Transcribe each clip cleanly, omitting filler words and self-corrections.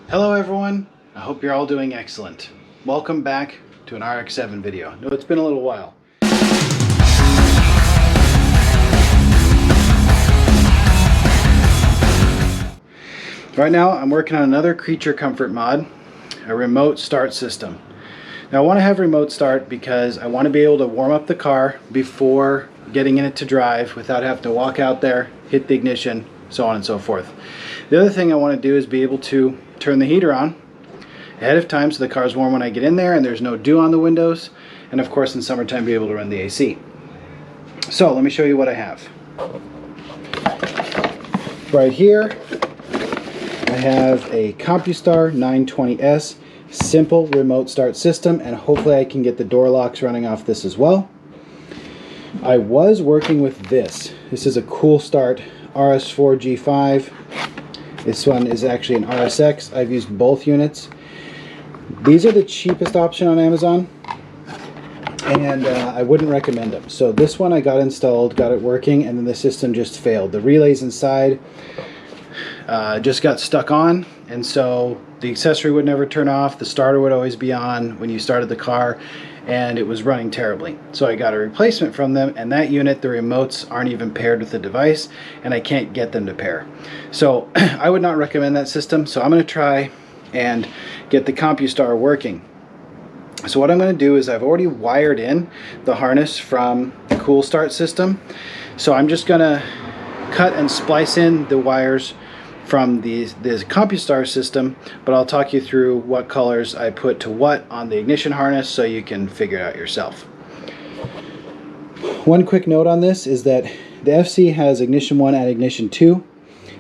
Hello everyone, I hope you're all doing excellent. Welcome back to an RX7 video. No, it's been a little while. Right now I'm working on another creature comfort mod, a remote start system. Now I want to have remote start because I want to be able to warm up the car before getting in it to drive without having to walk out there, hit the ignition, so on and so forth. The other thing I want to do is be able to turn the heater on ahead of time so the car's warm when I get in there and there's no dew on the windows, and of course in summertime be able to run the AC. So let me show you what I have. Right here I have a Compustar CS920-S simple remote start system, and hopefully I can get the door locks running off this as well. I was working with this. This is a Cool Start RS4 G5. This one is actually an RSX. I've used both units. These are the cheapest option on Amazon, and I wouldn't recommend them. So this one I got installed, got it working, and then the system just failed. The relays inside just got stuck on, and so the accessory would never turn off. The starter would always be on when you started the car, and it was running terribly. So I got a replacement from them, and that unit, the remotes aren't even paired with the device, and I can't get them to pair. So I would not recommend that system. So I'm going to try and get the Compustar working. So what I'm going to do is I've already wired in the harness from the Cool Start system. So I'm just going to cut and splice in the wires from this Compustar system, but I'll talk you through what colors I put to what on the ignition harness so you can figure it out yourself. One quick note on this is that the FC has ignition 1 and ignition 2.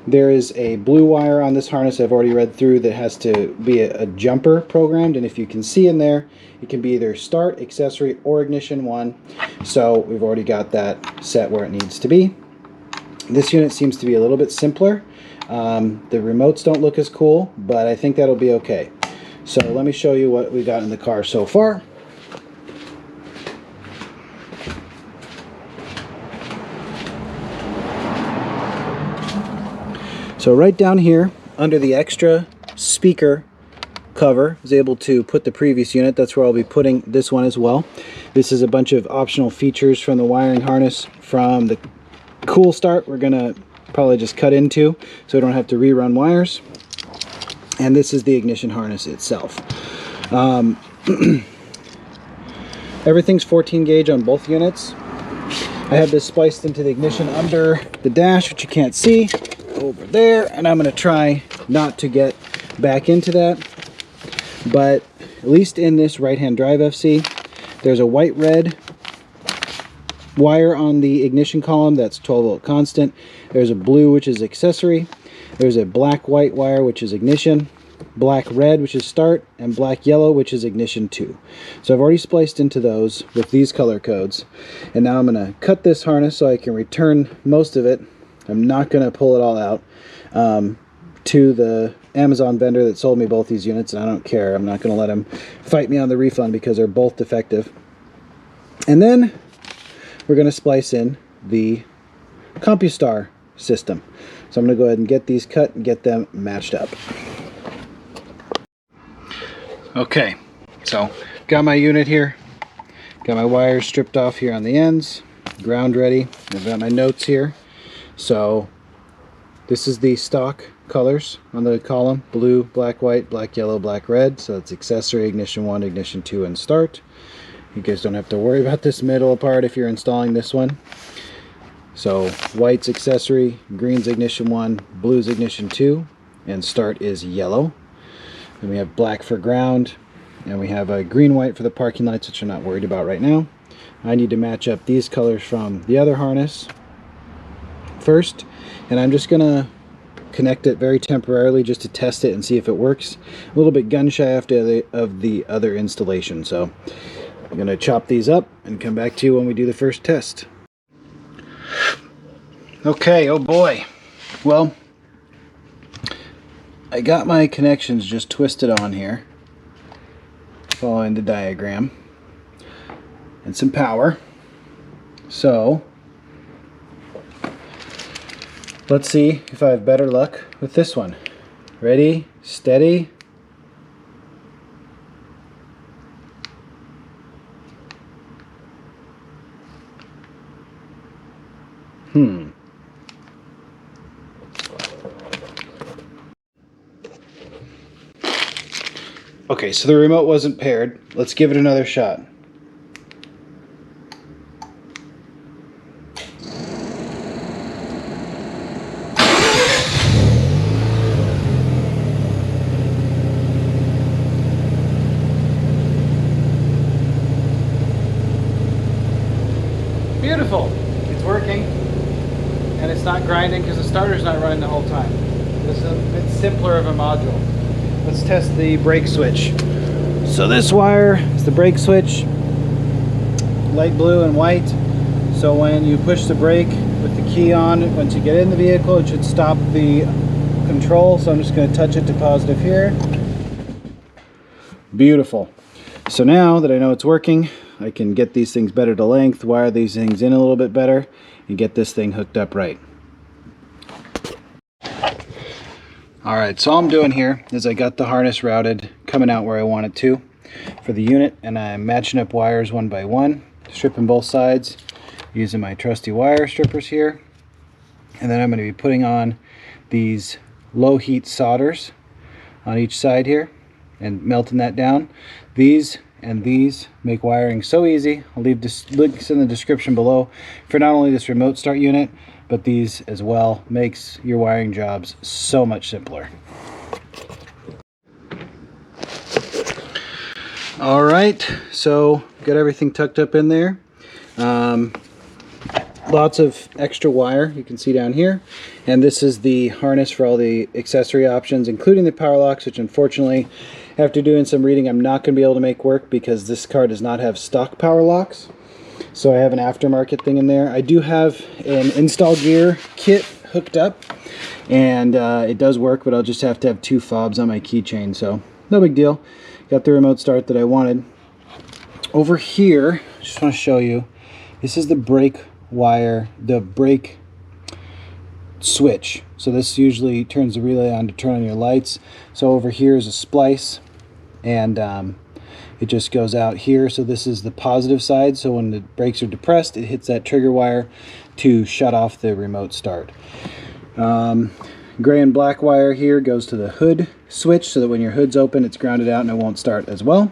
There is a blue wire on this harness I've already read through that has to be a jumper programmed, and if you can see in there, it can be either start, accessory, or ignition 1. So we've already got that set where it needs to be. This unit seems to be a little bit simpler. The remotes don't look as cool, but I think that'll be okay. So let me show you what we got in the car so far. So right down here under the extra speaker cover, I was able to put the previous unit. That's where I'll be putting this one as well. This is a bunch of optional features from the wiring harness from the Cool Start. We're gonna probably just cut into so we don't have to rerun wires. And this is the ignition harness itself. Everything's 14 gauge on both units. I have this spliced into the ignition under the dash, which you can't see, over there, and I'm going to try not to get back into that. But at least in this right-hand drive FC, there's a white-red wire on the ignition column, that's 12-volt constant. There's a blue, which is accessory. There's a black-white wire, which is ignition. Black-red, which is start. And black-yellow, which is ignition 2. So I've already spliced into those with these color codes. And now I'm going to cut this harness so I can return most of it. I'm not going to pull it all out to the Amazon vendor that sold me both these units, and I don't care. I'm not going to let them fight me on the refund because they're both defective. And then we're going to splice in the Compustar system. So I'm going to go ahead and get these cut and get them matched up. Okay, so got my unit here. Got my wires stripped off here on the ends. Ground ready. I've got my notes here. So this is the stock colors on the column: blue, black, white, black, yellow, black, red. So it's accessory, ignition 1, ignition 2, and start. You guys don't have to worry about this middle part if you're installing this one. So white's accessory, green's ignition 1, blue's ignition 2, and start is yellow. Then we have black for ground, and we have a green-white for the parking lights, which I'm not worried about right now. I need to match up these colors from the other harness first, and I'm just gonna connect it very temporarily just to test it and see if it works. A little bit gun shy after of the other installation, so I'm gonna chop these up and come back to you when we do the first test. Okay, oh boy. Well, I got my connections just twisted on here, following the diagram, and some power. So let's see if I have better luck with this one. Ready, steady. Okay, so the remote wasn't paired. Let's give it another shot. Beautiful. It's working. And it's not grinding because the starter's not running the whole time. This is a bit simpler of a module. Let's test the brake switch. So this wire is the brake switch, light blue and white. So when you push the brake with the key on, once you get in the vehicle, it should stop the control. So I'm just going to touch it to positive here. Beautiful. So now that I know it's working, I can get these things better to length, wire these things in a little bit better, and get this thing hooked up right. Alright, so all I'm doing here is I got the harness routed, coming out where I want it to for the unit, and I'm matching up wires one by one, stripping both sides, using my trusty wire strippers here. And then I'm going to be putting on these low heat solders on each side here and melting that down. These and these make wiring so easy. I'll leave links in the description below for not only this remote start unit, but these as well. Makes your wiring jobs so much simpler. All right, so got everything tucked up in there. Lots of extra wire you can see down here, and this is the harness for all the accessory options, including the power locks, which unfortunately, after doing some reading, I'm not going to be able to make work because this car does not have stock power locks. So I have an aftermarket thing in there. I do have an install gear kit hooked up, and it does work, but I'll just have to have 2 fobs on my keychain, so no big deal. Got the remote start that I wanted. Over here, just want to show you, this is the brake wire, the brake switch. So this usually turns the relay on to turn on your lights. So over here is a splice, and it just goes out here. So this is the positive side, so when the brakes are depressed, it hits that trigger wire to shut off the remote start. Gray and black wire here goes to the hood switch, so that when your hood's open, it's grounded out and it won't start as well.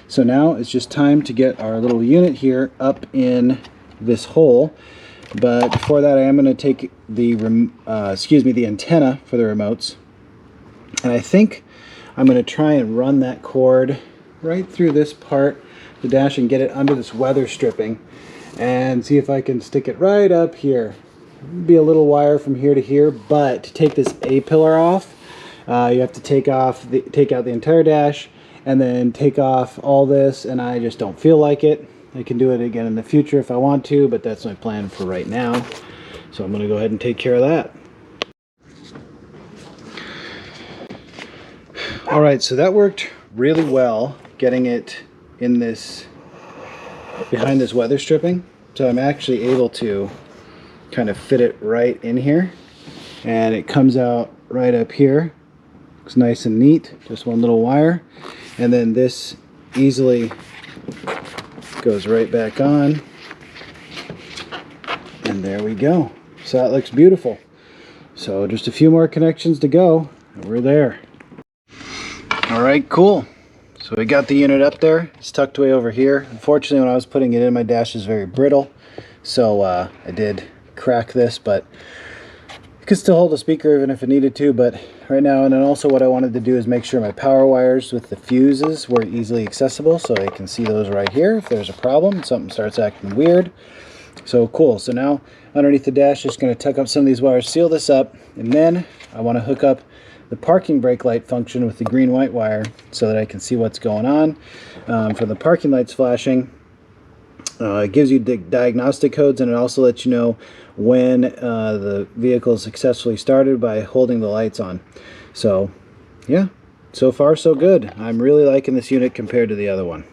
So now it's just time to get our little unit here up in this hole. But before that, I am going to take the the antenna for the remotes, and I think I'm going to try and run that cord right through this part of the dash and get it under this weather stripping, and see if I can stick it right up here. It'll be a little wire from here to here, but to take this A pillar off, you have to take out the entire dash and then take off all this, and I just don't feel like it. I can do it again in the future if I want to, but that's my plan for right now. So I'm going to go ahead and take care of that. Alright, so that worked really well, getting it in this, behind this weather stripping. So I'm actually able to kind of fit it right in here, and it comes out right up here. Looks nice and neat, just one little wire. And then this easily goes right back on, and there we go. So that looks beautiful. So just a few more connections to go, and we're there. Alright, cool. So we got the unit up there. It's tucked away over here. Unfortunately, when I was putting it in, my dash is very brittle, so I did crack this, but it could still hold a speaker even if it needed to. But right now, and then also what I wanted to do is make sure my power wires with the fuses were easily accessible, so I can see those right here if there's a problem, something starts acting weird. So cool. So now underneath the dash, just going to tuck up some of these wires, seal this up, and then I want to hook up the parking brake light function with the green-white wire so that I can see what's going on. For the parking lights flashing, it gives you diagnostic codes, and it also lets you know when the vehicle is successfully started by holding the lights on. So yeah, so far so good. I'm really liking this unit compared to the other one.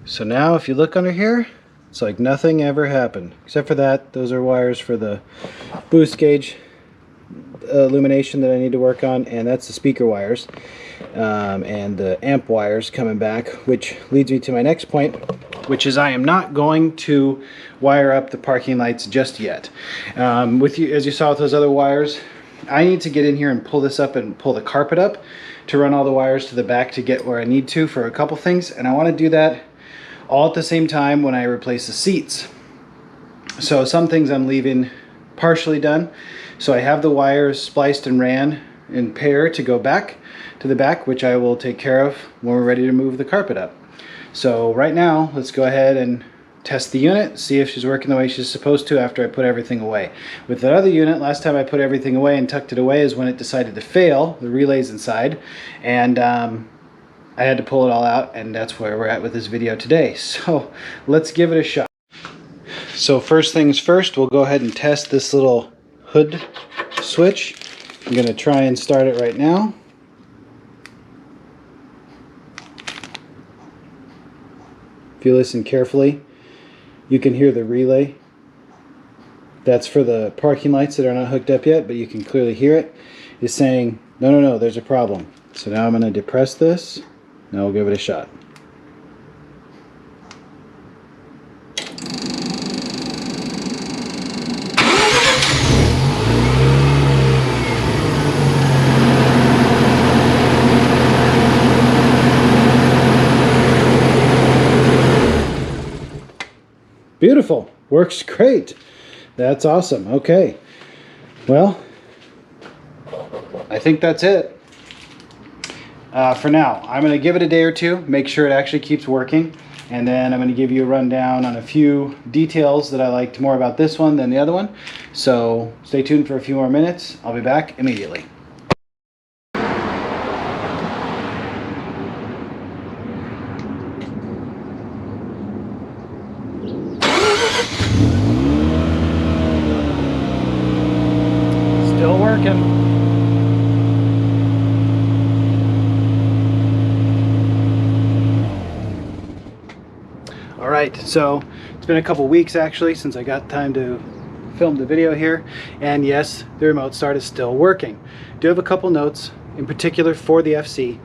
So now if you look under here, it's like nothing ever happened, except for that. Those are wires for the boost gauge illumination that I need to work on, and that's the speaker wires and the amp wires coming back, which leads me to my next point, which is I am not going to wire up the parking lights just yet. With you, as you saw with those other wires, I need to get in here and pull this up and pull the carpet up to run all the wires to the back to get where I need to for a couple things, and I want to do that all at the same time when I replace the seats. So some things I'm leaving partially done. So I have the wires spliced and ran in pair to go back to the back, which I will take care of when we're ready to move the carpet up. So right now, let's go ahead and test the unit, see if she's working the way she's supposed to after I put everything away. With that other unit, last time I put everything away and tucked it away is when it decided to fail, the relays inside, and I had to pull it all out, and that's where we're at with this video today. So let's give it a shot. So first things first, we'll go ahead and test this little hood switch. I'm going to try and start it right now. If you listen carefully, you can hear the relay. That's for the parking lights that are not hooked up yet, but you can clearly hear it. It's saying, no, no, no, there's a problem. So now I'm going to depress this. Now we'll give it a shot. Beautiful. Works great. That's awesome. Okay. Well, I think that's it. For now, I'm going to give it a day or two, make sure it actually keeps working, and then I'm going to give you a rundown on a few details that I liked more about this one than the other one. So stay tuned for a few more minutes. I'll be back immediately. Still working. Alright, so it's been a couple weeks actually since I got time to film the video here, and yes, the remote start is still working. I do have a couple notes in particular for the FC.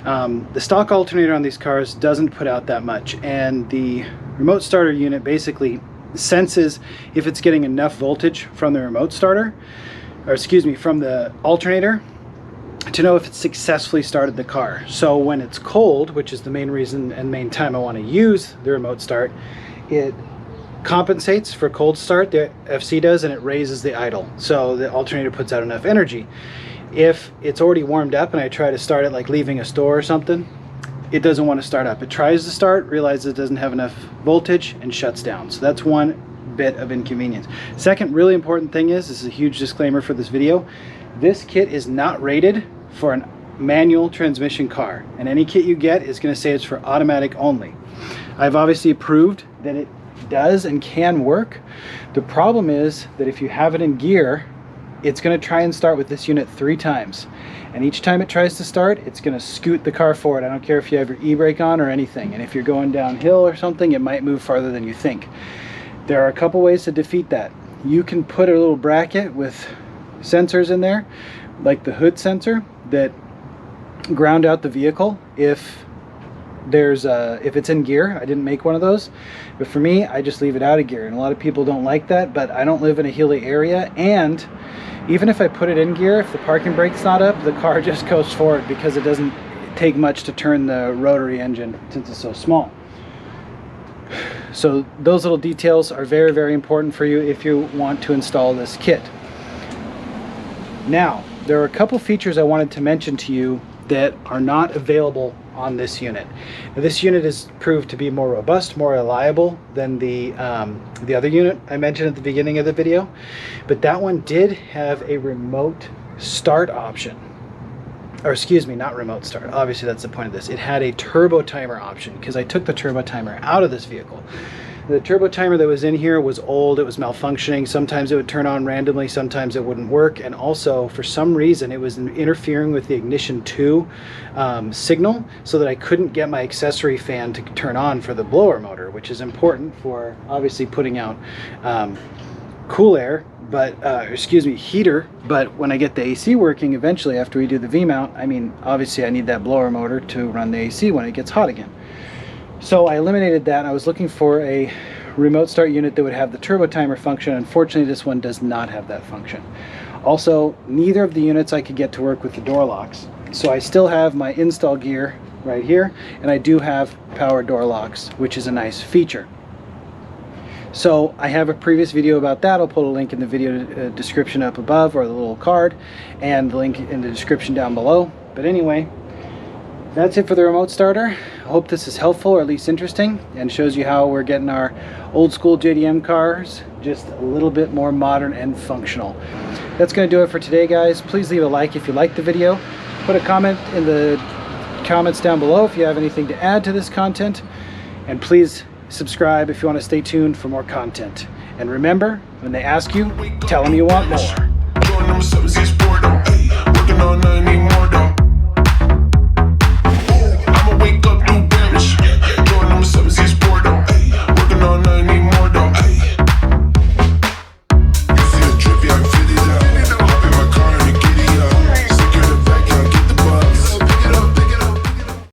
The stock alternator on these cars doesn't put out that much, and the remote starter unit basically senses if it's getting enough voltage from the remote starter, or excuse me, from the alternator, to know if it's successfully started the car. So when it's cold, which is the main reason and main time I want to use the remote start, it compensates for cold start, the FC does, and it raises the idle. So the alternator puts out enough energy. If it's already warmed up and I try to start it like leaving a store or something, it doesn't want to start up. It tries to start, realizes it doesn't have enough voltage, and shuts down. So that's one bit of inconvenience. Second really important thing is, this is a huge disclaimer for this video, this kit is not rated for a manual transmission car, and any kit you get is going to say it's for automatic only. I've obviously proved that it does and can work. The problem is that if you have it in gear, it's going to try and start with this unit 3 times, and each time it tries to start, it's going to scoot the car forward. I don't care if you have your e-brake on or anything, and if you're going downhill or something, it might move farther than you think. There are a couple ways to defeat that. You can put a little bracket with sensors in there, like the hood sensor, that ground out the vehicle if it's in gear. I didn't make one of those, but for me, I just leave it out of gear, and a lot of people don't like that, but I don't live in a hilly area, and even if I put it in gear, if the parking brake's not up, the car just goes forward because it doesn't take much to turn the rotary engine since it's so small. So those little details are very, very important for you if you want to install this kit. Now, there are a couple features I wanted to mention to you that are not available on this unit. Now, this unit is proved to be more robust, more reliable than the other unit I mentioned at the beginning of the video, but that one did have a remote start option. Or excuse me, not remote start. Obviously that's the point of this. It had a turbo timer option because I took the turbo timer out of this vehicle. The turbo timer that was in here was old, it was malfunctioning. Sometimes it would turn on randomly, sometimes it wouldn't work, and also for some reason it was interfering with the ignition 2 signal, so that I couldn't get my accessory fan to turn on for the blower motor, which is important for obviously putting out cool air, but excuse me, heater. But when I get the AC working eventually after we do the V-mount, I mean, obviously I need that blower motor to run the AC when it gets hot again. So I eliminated that. I was looking for a remote start unit that would have the turbo timer function. Unfortunately, this one does not have that function. Also, neither of the units I could get to work with the door locks. So I still have my install gear right here, and I do have power door locks, which is a nice feature. So I have a previous video about that. I'll put a link in the video description up above, or the little card, and the link in the description down below. But anyway, that's it for the remote starter. I hope this is helpful, or at least interesting, and shows you how we're getting our old school JDM cars just a little bit more modern and functional. That's going to do it for today, guys. Please leave a like if you liked the video. Put a comment in the comments down below if you have anything to add to this content, and please subscribe if you want to stay tuned for more content. And remember, when they ask you, tell them you want more.